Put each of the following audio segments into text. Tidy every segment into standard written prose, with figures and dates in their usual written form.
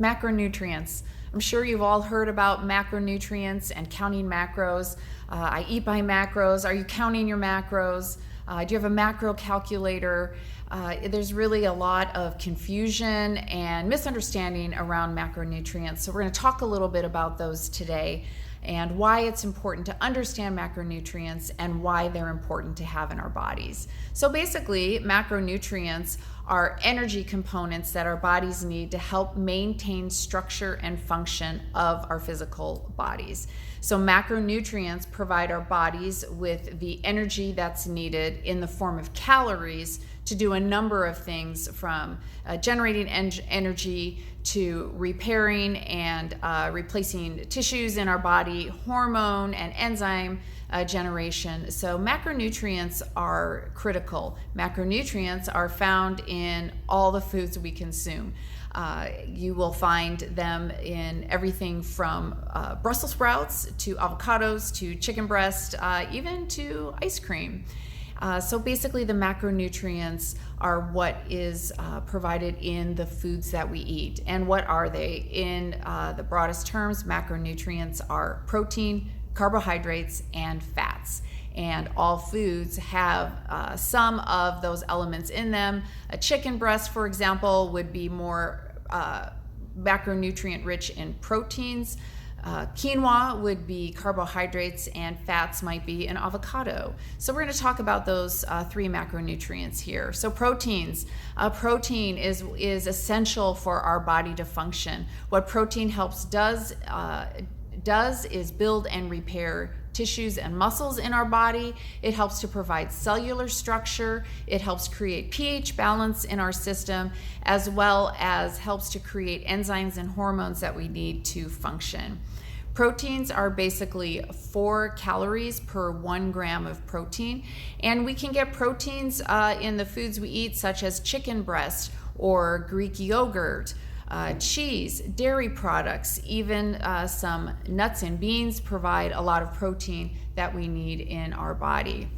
Macronutrients. I'm sure you've all heard about macronutrients and counting macros. I eat by macros. Are you counting your macros? Do you have a macro calculator? There's really a lot of confusion and misunderstanding around macronutrients. So we're going to talk a little bit about those today and why it's important to understand macronutrients and why they're important to have in our bodies. So basically, macronutrients are energy components that our bodies need to help maintain structure and function of our physical bodies. So macronutrients provide our bodies with the energy that's needed in the form of calories to do a number of things, from generating energy to repairing and replacing tissues in our body, hormone and enzyme generation. So macronutrients are critical. Macronutrients are found in all the foods we consume. You will find them in everything from Brussels sprouts to avocados to chicken breast, even to ice cream. So basically, the macronutrients are what is provided in the foods that we eat. And what are they? In the broadest terms, macronutrients are protein, carbohydrates, and fats. And all foods have some of those elements in them. A chicken breast, for example, would be more macronutrient rich in proteins. Quinoa would be carbohydrates, and fats might be an avocado. So we're going to talk about those three macronutrients here. So proteins. Protein is essential for our body to function. What protein does is build and repair tissues and muscles in our body. It helps to provide cellular structure. It helps create pH balance in our system, as well as helps to create enzymes and hormones that we need to function. Proteins are basically 4 calories per 1 gram of protein, and we can get proteins in the foods we eat, such as chicken breast or Greek yogurt, cheese, dairy products, even some nuts and beans provide a lot of protein that we need in our body.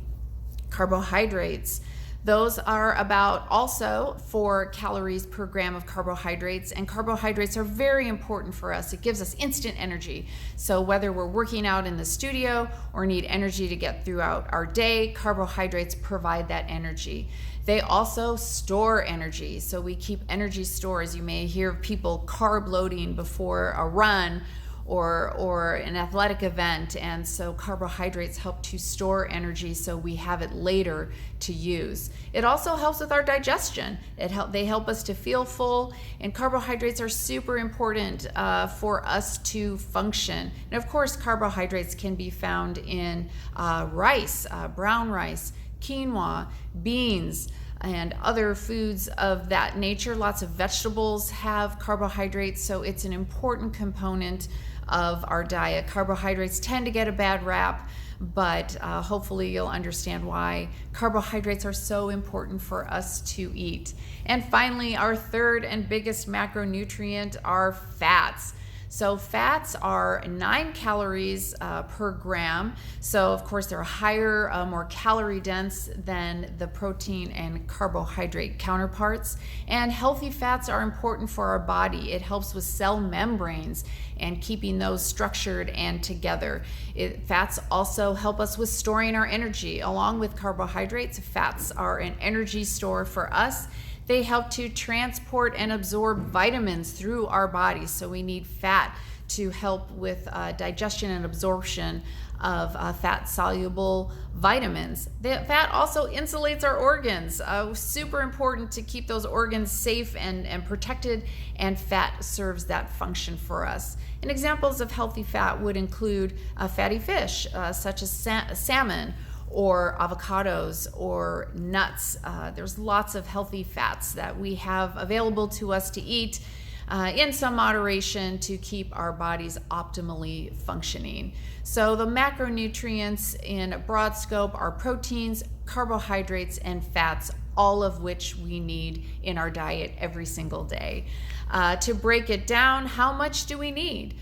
Carbohydrates. Those are about also 4 calories per gram of carbohydrates, and carbohydrates are very important for us. It gives us instant energy. So whether we're working out in the studio or need energy to get throughout our day, carbohydrates provide that energy. They also store energy. So we keep energy stores. You may hear people carb loading before a run or an athletic event, and so carbohydrates help to store energy so we have it later to use. It also helps with our digestion. They help us to feel full, and carbohydrates are super important for us to function. And of course, carbohydrates can be found in rice, brown rice, quinoa, beans, and other foods of that nature. Lots of vegetables have carbohydrates, so it's an important component of our diet. Carbohydrates tend to get a bad rap, but hopefully you'll understand why carbohydrates are so important for us to eat. And finally, our third and biggest macronutrient are fats. So fats are 9 calories per gram. So of course they're higher, more calorie dense than the protein and carbohydrate counterparts. And healthy fats are important for our body. It helps with cell membranes and keeping those structured and together. Fats also help us with storing our energy. Along with carbohydrates, fats are an energy store for us. They help to transport and absorb vitamins through our bodies. So we need fat to help with digestion and absorption of fat-soluble vitamins. The fat also insulates our organs. Super important to keep those organs safe and protected, and fat serves that function for us. And examples of healthy fat would include fatty fish, such as salmon, or avocados or nuts. There's lots of healthy fats that we have available to us to eat in some moderation to keep our bodies optimally functioning. So the macronutrients in a broad scope are proteins, carbohydrates, and fats, all of which we need in our diet every single day. To break it down, how much do we need?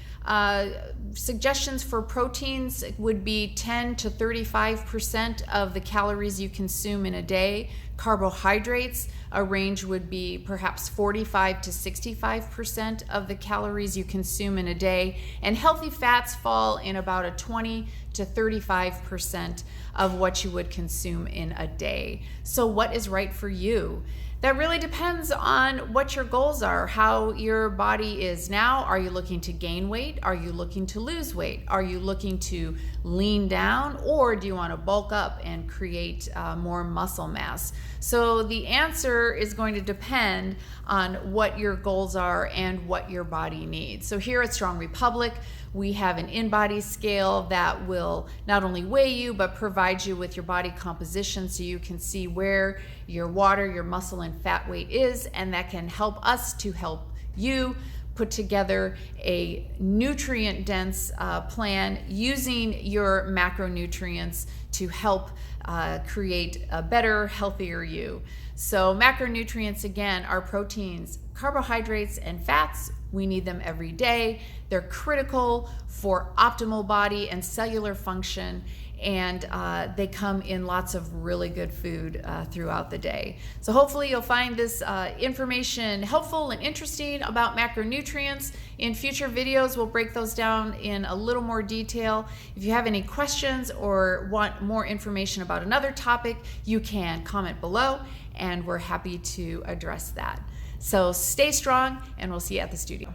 Suggestions for proteins would be 10 to 35% of the calories you consume in a day. Carbohydrates, a range would be perhaps 45 to 65% of the calories you consume in a day, and healthy fats fall in about a 20 to 35% of what you would consume in a day. So what is right for you? That really depends on what your goals are, how your body is now. Are you looking to gain weight? Are you looking to lose weight? Are you looking to lean down, or do you want to bulk up and create more muscle mass? So the answer is going to depend on what your goals are and what your body needs. So here at Strong Republic, we have an in-body scale that will not only weigh you, but provide you with your body composition so you can see where your water, your muscle, and fat weight is, and that can help us to help you put together a nutrient-dense plan using your macronutrients to help create a better, healthier you. So macronutrients, again, are proteins, carbohydrates, and fats. We need them every day. They're critical for optimal body and cellular function, and they come in lots of really good food throughout the day. So hopefully you'll find this information helpful and interesting about macronutrients. In future videos, we'll break those down in a little more detail. If you have any questions or want more information about another topic, you can comment below, and we're happy to address that. So stay strong, and we'll see you at the studio.